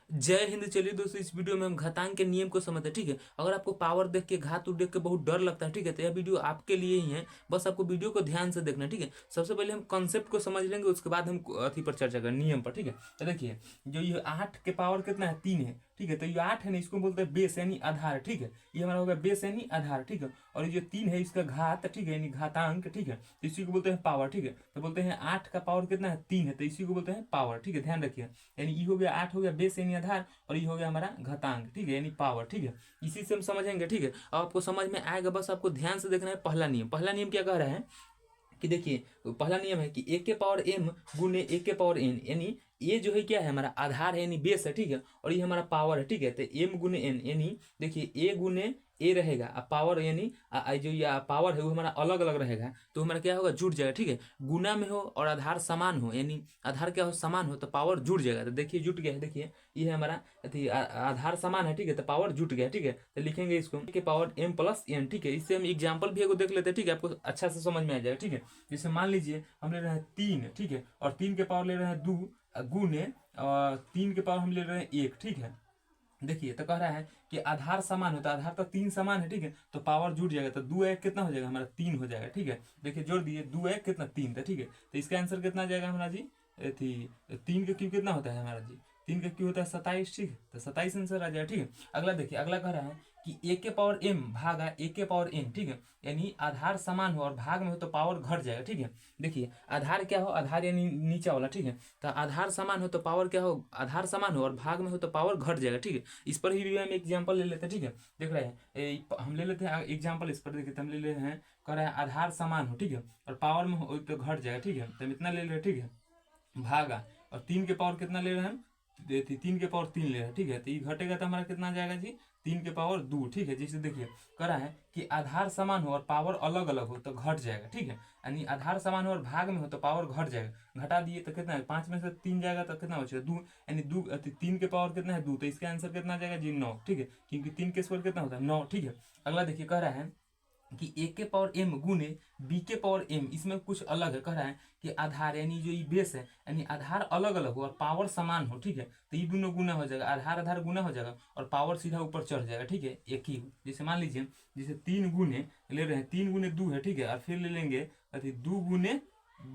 जय हिंद। चलिए दोस्तों, इस वीडियो में हम घातांक के नियम को समझते हैं। ठीक है, अगर आपको पावर देख के घात उठ देख के बहुत डर लगता है, ठीक है, तो यह वीडियो आपके लिए ही है। बस आपको वीडियो को ध्यान से देखना है। ठीक है, सबसे पहले हम कॉन्सेप्ट को समझ लेंगे, उसके बाद हम अथी पर चर्चा करेंगे, नियम पर। ठीक है, तो देखिए, जो ये 8 के पावर कितना है, 3 है। ठीक है, तो ये 8 है ना, इसको बोलते हैं बेस यानी आधार। ठीक है, ये हमारा होगा बेस यानी आधार। ठीक है, और ये जो 3 है इसका घात, ठीक है, यानी घातांक। ठीक है, तो इसी को बोलते हैं पावर। ठीक है, तो बोलते हैं 8 का पावर कितना है, 3 है, तो इसी को बोलते हैं पावर। ठीक है, ध्यान रखिए, यानी ये हो गया 8 हो गया बेस यानी आधार, और ये हो गया हमारा घातांक। ठीक है, यानी पावर। ठीक है, इसी से हम समझेंगे। ठीक है, अब आपको समझ में आएगा, बस आपको ध्यान से देखना है। पहला नियम क्या कह रहा है कि देखिए, पहला नियम है कि ए के पावर एम गुने ए के पावर एन, यानी ये जो है क्या है, हमारा आधार है यानी बेस है। ठीक है, और ये हमारा पावर है। ठीक है, तो एम गुने एन, यानी देखिए ए गुने ए रहेगा, अब पावर यानी जो ये पावर है वो हमारा अलग अलग रहेगा, तो हमारा क्या होगा, जुड़ जाएगा। ठीक है, गुना में हो और आधार समान हो, यानी आधार क्या हो, समान हो, तो पावर जुड़ जाएगा। तो देखिए जुट गया है। देखिए ये है हमारा आधार समान है। ठीक है, तो पावर जुट गया। ठीक है, तो लिखेंगे इसको के पावर एम प्लस एन। ठीक है, इससे हम एग्जाम्पल भी एगो देख लेते हैं। ठीक है, आपको अच्छा से समझ में आ जाएगा। ठीक है, जैसे मान लीजिए हम ले रहे हैं 3, ठीक है, और 3 के पावर ले रहे हैं 2 गुने, और 3 के पावर हम ले रहे हैं 1। ठीक है, देखिए तो कह रहा है कि आधार समान होता है, आधार तो 3 समान है। ठीक है, तो पावर जुड़ जाएगा, तो 2 1 कितना हो जाएगा हमारा, 3 हो जाएगा। ठीक है, देखिए जोड़ दिए, 2 1 कितना, 3 था। ठीक है, तो इसका आंसर कितना आ जाएगा हमारा जी, थी 3 का क्यू कितना होता है हमारा जी, 3 का क्यू होता है 27। ठीक है, तो 27 आंसर आ जाएगा। ठीक है, अगला देखिए, अगला कह रहा है कि ए के पावर एम भागा ए के पावर एन। ठीक है, यानी आधार समान हो और भाग में हो तो पावर घट जाएगा। ठीक है, देखिए आधार क्या हो, आधार यानी नीचा वाला। ठीक है, तो आधार समान हो तो पावर क्या हो, आधार समान हो और भाग में हो तो पावर घट जाएगा। ठीक है, इस पर ही हम एग्जाम्पल ले लेते हैं। ठीक है, देख रहे हैं हम ले लेते हैं एग्जाम्पल इस पर। देखिए तो हम ले लेते हैं, कह रहे हैं आधार समान हो, ठीक है, और पावर में हो तो घट जाएगा। ठीक है, तो हम इतना ले रहे हैं। ठीक है, भागा, और 3 के पावर कितना ले रहे हैं हम, 3 के पावर 3 ले रहे हैं। ठीक है, तो ये घटेगा तो हमारा कितना आ जाएगा जी, 3 के पावर 2। ठीक है, जैसे देखिए करा है कि आधार समान हो और पावर अलग अलग हो तो घट जाएगा। ठीक है, यानी आधार समान हो और भाग में हो तो पावर घट जाएगा। घटा दिए तो कितना है, 5 में से 3 जाएगा तो कितना बचेगा, 2, यानी 2 3 के पावर कितना है, 2, तो इसका आंसर कितना आ जाएगा जी, 9। ठीक है, क्योंकि 3 के स्क्वायर कितना होता है, 9। ठीक है, अगला देखिए कह रहा है कि ए के पावर एम गुने बी के पावर एम, इसमें कुछ अलग है। कह रहा है कि आधार यानी जो ये बेस है, यानी आधार अलग अलग हो और पावर समान हो। ठीक है, तो ये दोनों गुना हो जाएगा, आधार आधार गुना हो जाएगा और पावर सीधा ऊपर चढ़ जाएगा। ठीक है, एक ही हो। जैसे मान लीजिए, जैसे 3 गुने ले रहे हैं, 3 गुने 2 है। ठीक है, और फिर ले लेंगे 2 गुने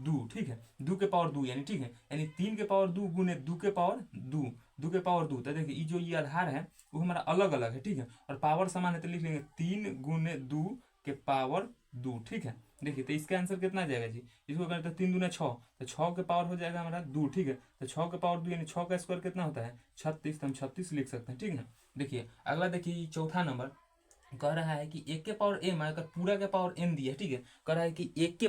2। ठीक है, 2 के पावर 2 यानी, ठीक है, यानी 3 के पावर 2 गुने 2 के पावर 2, 2 के पावर 2। तो देखिए ये जो ये आधार है वो हमारा अलग अलग है। ठीक है, और पावर समान है, तो लिख लेंगे 3 गुने 2 के पावर 2। ठीक है, देखिए तो इसका आंसर कितना आ जाएगा जी, इसको करते हैं 3 दूना 6, तो 6 के पावर हो जाएगा हमारा 2। ठीक है, तो 6 के पावर 2 यानी 6 का स्क्वायर कितना होता है, 36, तो हम 36 लिख सकते हैं। ठीक है, देखिए अगला देखिए, चौथा नंबर कह रहा है कि एक के पावर एम अगर पूरा के पावर एम दिया। ठीक है, कह रहा है कि एक के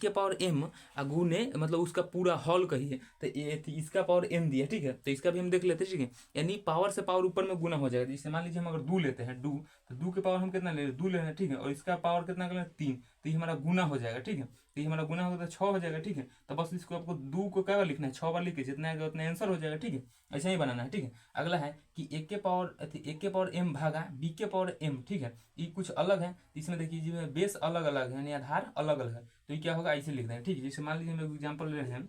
पावर एम गुने, मतलब उसका पूरा हॉल कहिए, तो इसका पावर एम दिया। ठीक है, तो इसका भी हम देख लेते हैं। ठीक है, यानी पावर से पावर ऊपर में गुना हो जाएगा। जैसे मान लीजिए हम अगर 2 लेते हैं, 2, तो 2 के पावर हम कितना ले रहे हैं, 2 ले रहे हैं। ठीक है, और इसका पावर कितना कर रहे हैं, 3, तो ये हमारा गुना हो जाएगा। ठीक है, तो ये हमारा गुना होगा तो 6 हो जाएगा। ठीक है, तो बस इसको आपको 2 को क्या बार लिखना है, 6 बार लिख के जितना आएगा उतना आंसर हो जाएगा। ठीक है, ऐसा ही बनाना है। ठीक है, अगला है कि एक के पावर एम भागा बी के पावर एम। ठीक है, ये कुछ अलग है, इसमें देखिए जी बेस अलग अलग है, यानी आधार अलग अलग है, तो ये क्या होगा, ऐसे लिख देंगे। ठीक है, जैसे मान लीजिए हम एग्जाम्पल ले रहे हैं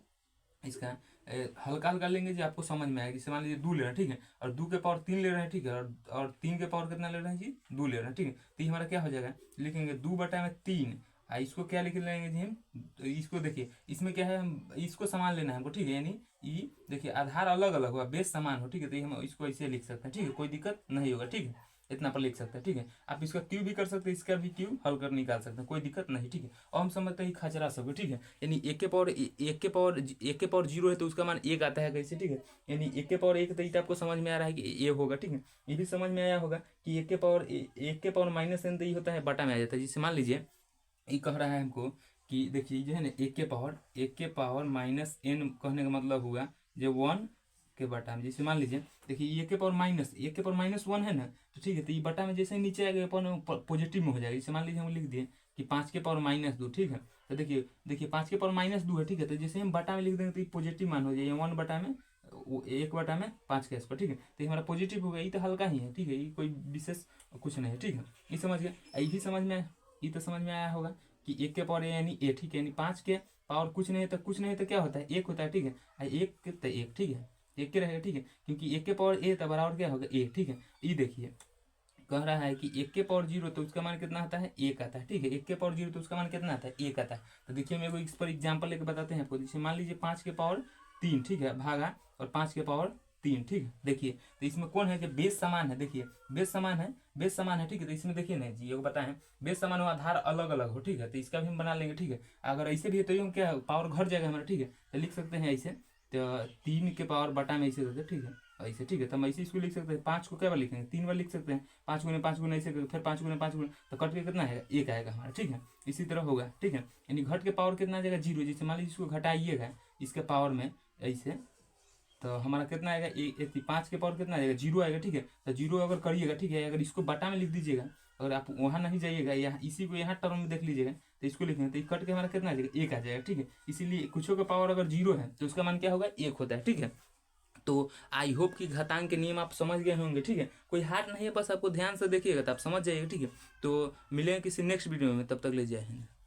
इसका, हल्का हल्का लेंगे जी, आपको समझ में आएगा। जैसे मान लीजिए 2 ले रहे हैं। ठीक है, और 2 के पावर 3 ले रहे हैं। ठीक है, और 3 के पावर कितना ले रहे हैं जी, 2 ले रहे हैं। ठीक है, तो ये हमारा क्या हो जाएगा, लिखेंगे 2/3। इसको क्या लिख लेंगे जी हम, तो इसको देखिए इसमें क्या है, हम इसको समान लेना है हमको। ठीक है, यानी ये देखिए आधार अलग अलग हुआ, बेस समान हो। ठीक है, तो ये हम इसको ऐसे लिख सकते हैं। ठीक है, कोई दिक्कत नहीं होगा। ठीक है, इतना पर लिख सकते हैं। ठीक है, आप इसका क्यू भी कर सकते हैं, इसका भी क्यू हल कर निकाल सकते हैं, कोई दिक्कत नहीं। ठीक है, और हम समझते हैं खचरा सब। ठीक है, यानी एक के पावर 0 है तो उसका मान 1 आता है कैसे। ठीक है, यानी एक के पावर 1, तो ये आपको समझ में आ रहा है कि ये होगा। ठीक है, ये भी समझ में आया होगा कि एक के पावर माइनस एन, तो ये होता है बटा में आ जाता है। जैसे मान लीजिए ये कह रहा है हमको कि देखिए जो है ना, एक के पावर माइनस एन कहने का मतलब हुआ जो 1 के बटा में। जैसे मान लीजिए देखिए एक के पावर माइनस 1 है ना, तो ठीक है, तो ये बटा में जैसे ही नीचे आएगा अपन पॉजिटिव में हो जाएगा। जैसे मान लीजिए हम लिख दिए कि 5 के पावर माइनस 2। ठीक है, तो देखिए 5 के पावर माइनस 2 है। ठीक है, तो जैसे हम बटा में लिख देंगे तो ये पॉजिटिव मान हो जाएगा, 1 बटा में, 1/5 के आसपास। ठीक है, तो ये हमारा पॉजिटिव हो गया, ये तो हल्का ही है। ठीक है, ये कोई विशेष कुछ नहीं है। ठीक है, ये समझ गया, ये भी समझ में, ये तो समझ में आया होगा कि एक के पावर यानी ए। ठीक है, यानी 5 के पावर कुछ नहीं है तो क्या होता है, 1 होता है। ठीक है, 1 तो 1। ठीक है, एक के रहेगा, ठीक है, क्योंकि एक के पावर ए तो बराबर क्या होगा ए, ठीक है। ये देखिए कह रहा है कि एक के पावर 0 तो उसका मान कितना आता है, एक आता है, ठीक है। एक के पावर 0 तो उसका मान कितना आता है, एक आता है। तो देखिए मेरे को इस पर एग्जाम्पल लेके बताते हैं आपको। जैसे मान लीजिए 5 के पावर 3, ठीक है, भागा और 5 के पावर 3, ठीक है। देखिए तो इसमें कौन है, जब बेस समान है, देखिए बेस समान है, बेस समान है, ठीक है। तो इसमें देखिए ना जी, ये बताएं बेस समान हो आधार अलग अलग हो, ठीक है, तो इसका भी हम बना लेंगे, ठीक है। अगर ऐसे भी है तो ये क्या पावर घट जाएगा हमारा, ठीक है। तो लिख सकते हैं ऐसे, तो 3 के पावर बटा में ऐसे करते, ठीक है, ऐसे, ठीक है। तो हम ऐसे इसको लिख सकते हैं, 5 को क्या बार लिखेंगे, 3 बार लिख सकते हैं, 5 गुने 5 गुने ऐसे करके, फिर 5 गुने 5 गुने, तो कट के कितना है, एक आएगा हमारा, ठीक है। इसी तरह होगा, ठीक है। यानी घट के पावर कितना आ जाएगा, 0। जैसे मान लीजिए इसको घटाइएगा इसके पावर में ऐसे, तो हमारा कितना आएगा, एक 5 के पावर कितना आएगा, 0 आएगा, ठीक है। तो 0 अगर करिएगा, ठीक है, अगर इसको बटा में लिख दीजिएगा, अगर आप वहाँ नहीं जाइएगा, यहाँ इसी को यहाँ टर्म में देख लीजिएगा, तो इसको लिखेंगे तो कट के हमारा कितना आ जाएगा, एक आ जाएगा, ठीक है। इसीलिए कुछों का पावर अगर 0 है तो उसका मान क्या होगा, एक होता है, ठीक है। तो आई होप कि घातांक के नियम आप समझ गए होंगे, ठीक है। कोई हार्ड नहीं है, बस आपको ध्यान से देखिएगा तो आप समझ जाइएगा, ठीक है। तो मिलेंगे किसी नेक्स्ट वीडियो में, तब तक ले जाएंगे।